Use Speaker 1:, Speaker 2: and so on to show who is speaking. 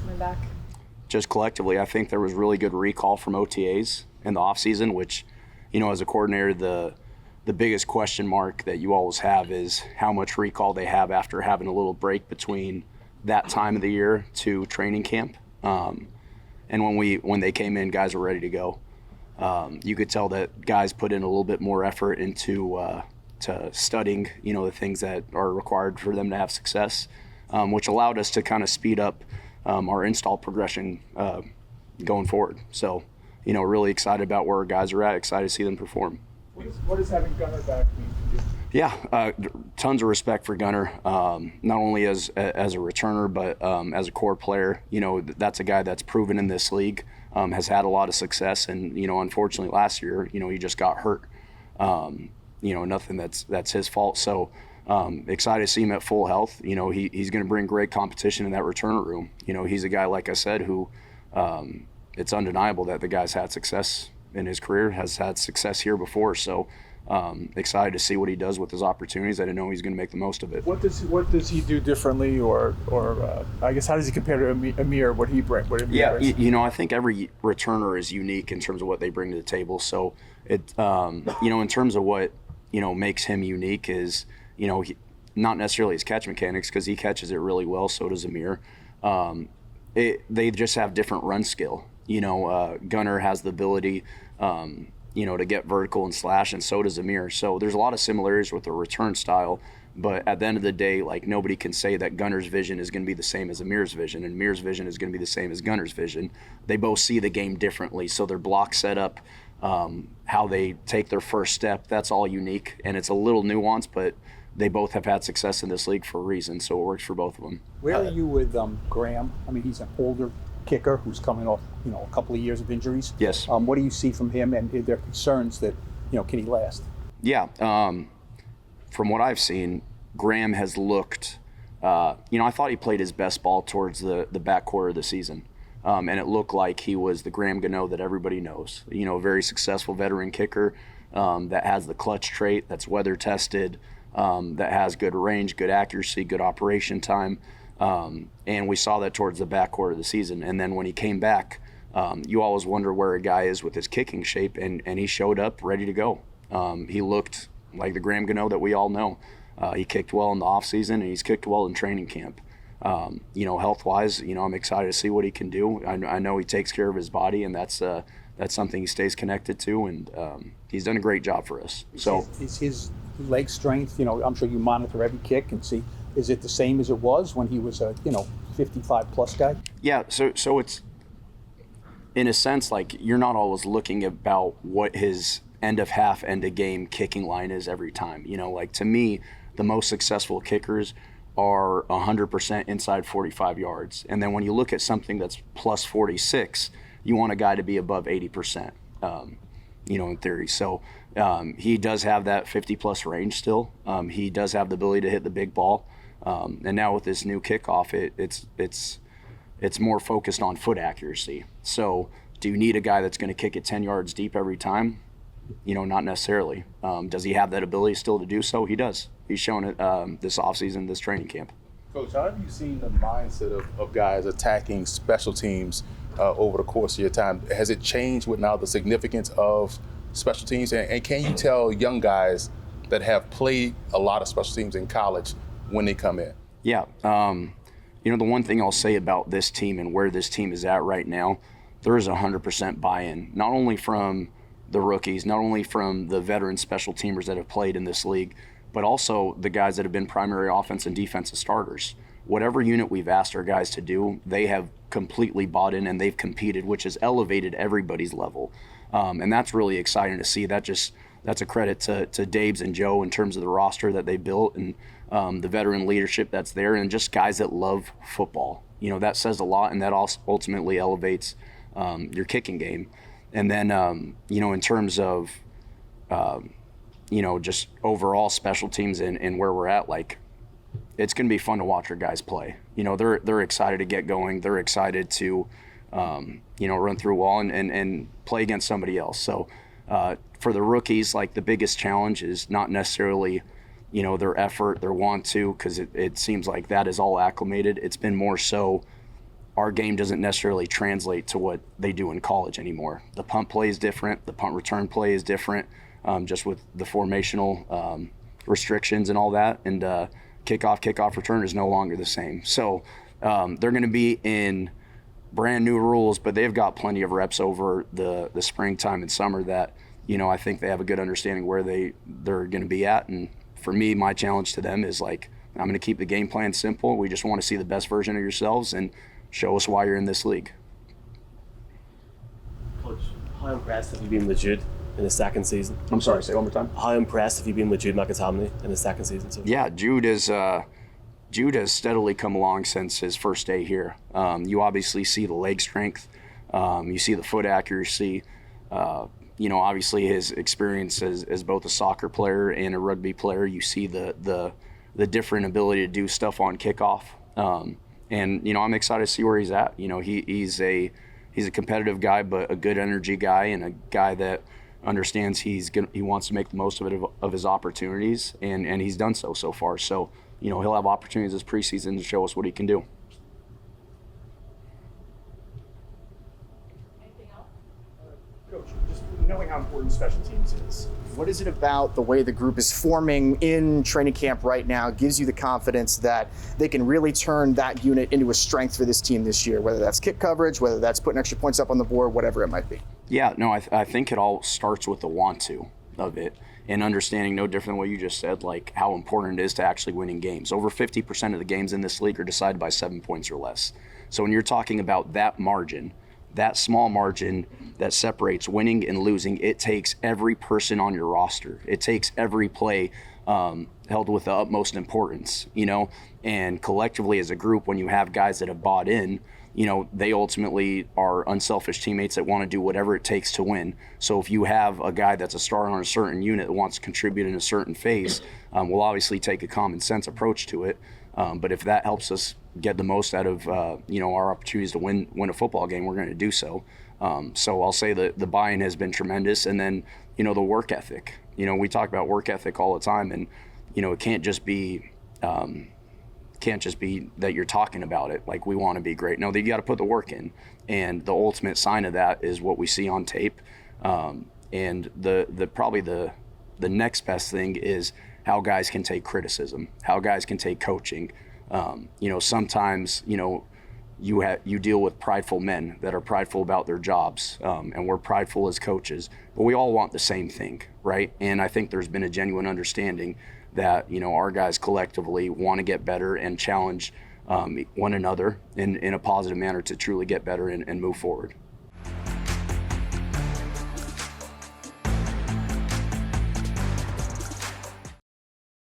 Speaker 1: coming back?
Speaker 2: Just collectively, I think there was really good recall from OTAs in the offseason, which, as a coordinator, the biggest question mark that you always have is how much recall they have after having a little break between that time of the year to training camp. And when they came in, guys were ready to go. You could tell that guys put in a little bit more effort into to studying, the things that are required for them to have success, which allowed us to kind of speed up our install progression going forward. So, really excited about where our guys are at, excited to see them perform.
Speaker 3: What does having Gunner back mean to you?
Speaker 2: Yeah, tons of respect for Gunner, not only as a returner, but as a core player. That's a guy that's proven in this league, has had a lot of success, and unfortunately last year, he just got hurt. Nothing that's his fault. So excited to see him at full health. He's going to bring great competition in that returner room. He's a guy, like I said, who it's undeniable that the guy's had success in his career, has had success here before. So excited to see what he does with his opportunities. I didn't know he's going to make the most of it.
Speaker 3: What does he do differently, or I guess how does he compare to Amir? What he brings?
Speaker 2: I think every returner is unique in terms of what they bring to the table. So it, in terms of what makes him unique is not necessarily his catch mechanics, because he catches it really well. So does Amir. They just have different run skill. Gunner has the ability, to get vertical and slash, and so does Amir. So there's a lot of similarities with the return style, but at the end of the day, nobody can say that Gunner's vision is going to be the same as Amir's vision, and Amir's vision is going to be the same as Gunner's vision. They both see the game differently, so their block setup, how they take their first step, that's all unique, and it's a little nuanced, but they both have had success in this league for a reason, so it works for both of them.
Speaker 4: Where are you with Graham? I mean, he's an older kicker who's coming off, a couple of years of injuries.
Speaker 2: Yes.
Speaker 4: What do you see from him, and are there concerns that, can he last?
Speaker 2: Yeah. From what I've seen, Graham has looked, I thought he played his best ball towards the back quarter of the season. And it looked like he was the Graham Gano that everybody knows. A very successful veteran kicker that has the clutch trait, that's weather tested, that has good range, good accuracy, good operation time. And we saw that towards the back quarter of the season. And then when he came back, you always wonder where a guy is with his kicking shape, and he showed up ready to go. He looked like the Graham Gano that we all know. He kicked well in the offseason, and he's kicked well in training camp. Health-wise, I'm excited to see what he can do. I know he takes care of his body, and that's something he stays connected to, and he's done a great job for us. So
Speaker 4: is his leg strength, I'm sure you monitor every kick and see, is it the same as it was when he was a 55-plus guy?
Speaker 2: Yeah, so it's, in a sense, you're not always looking about what his end of half, end of game kicking line is every time. To me, the most successful kickers are 100% inside 45 yards. And then when you look at something that's plus 46, you want a guy to be above 80%, in theory. So he does have that 50-plus range still. He does have the ability to hit the big ball. And now with this new kickoff, it's more focused on foot accuracy. So do you need a guy that's going to kick it 10 yards deep every time? Not necessarily. Does he have that ability still to do so? He does. He's shown it this offseason, this training camp.
Speaker 5: Coach, how have you seen the mindset of guys attacking special teams over the course of your time? Has it changed with now the significance of special teams? And can you tell young guys that have played a lot of special teams in college when they come in?
Speaker 2: Yeah. The one thing I'll say about this team and where this team is at right now, there is 100% buy-in, not only from the rookies, not only from the veteran special teamers that have played in this league, but also the guys that have been primary offense and defensive starters. Whatever unit we've asked our guys to do, they have completely bought in and they've competed, which has elevated everybody's level. And that's really exciting to see. That's a credit to Dabes and Joe in terms of the roster that they built, and the veteran leadership that's there, and just guys that love football. That says a lot, and that also ultimately elevates your kicking game. And then, in terms of, just overall special teams and where we're at, it's going to be fun to watch our guys play. They're excited to get going. They're excited to, run through a wall and play against somebody else. So for the rookies, the biggest challenge is not necessarily, their effort, their want to, because it seems like that is all acclimated. It's been more so, our game doesn't necessarily translate to what they do in college anymore. The punt play is different. The punt return play is different, just with the formational restrictions and all that. And kickoff return is no longer the same. So they're going to be in brand new rules, but they've got plenty of reps over the springtime and summer that, I think they have a good understanding where they're going to be at. And for me, my challenge to them is like, I'm going to keep the game plan simple. We just want to see the best version of yourselves and show us why you're in this league.
Speaker 1: Coach, how impressed have you been with Jude in his second season?
Speaker 2: I'm sorry, say it one more time.
Speaker 1: How impressed have you been with Jude McAtomney in his second season so far?
Speaker 2: Yeah, Jude has steadily come along since his first day here. You obviously see the leg strength. You see the foot accuracy. Obviously his experience as both a soccer player and a rugby player. You see the different ability to do stuff on kickoff. And I'm excited to see where he's at. He's a competitive guy, but a good energy guy and a guy that understands he wants to make the most of his opportunities, and he's done so far. So, he'll have opportunities this preseason to show us what he can do.
Speaker 6: Anything else?
Speaker 7: Coach, just knowing how important special teams is, what is it about the way the group is forming in training camp right now gives you the confidence that they can really turn that unit into a strength for this team this year, whether that's kick coverage, whether that's putting extra points up on the board, whatever it might be?
Speaker 2: Yeah, no, I think it all starts with the want to of it and understanding, no different than what you just said, like how important it is to actually winning games. Over 50% of the games in this league are decided by 7 points or less. So when you're talking about that margin, that small margin that separates winning and losing, it takes every person on your roster. It takes every play held with the utmost importance, and collectively as a group, when you have guys that have bought in, they ultimately are unselfish teammates that want to do whatever it takes to win. So if you have a guy that's a starter on a certain unit that wants to contribute in a certain phase, we'll obviously take a common sense approach to it. But if that helps us get the most out of our opportunities to win a football game, we're going to do so. So I'll say that the buy-in has been tremendous, and then the work ethic. We talk about work ethic all the time, and it can't just be that you're talking about it like we want to be great. No, you got to put the work in, and the ultimate sign of that is what we see on tape. And probably the next best thing is how guys can take criticism, how guys can take coaching. Sometimes you deal with prideful men that are prideful about their jobs, and we're prideful as coaches, but we all want the same thing, right? And I think there's been a genuine understanding that our guys collectively want to get better and challenge one another in a positive manner to truly get better and move forward.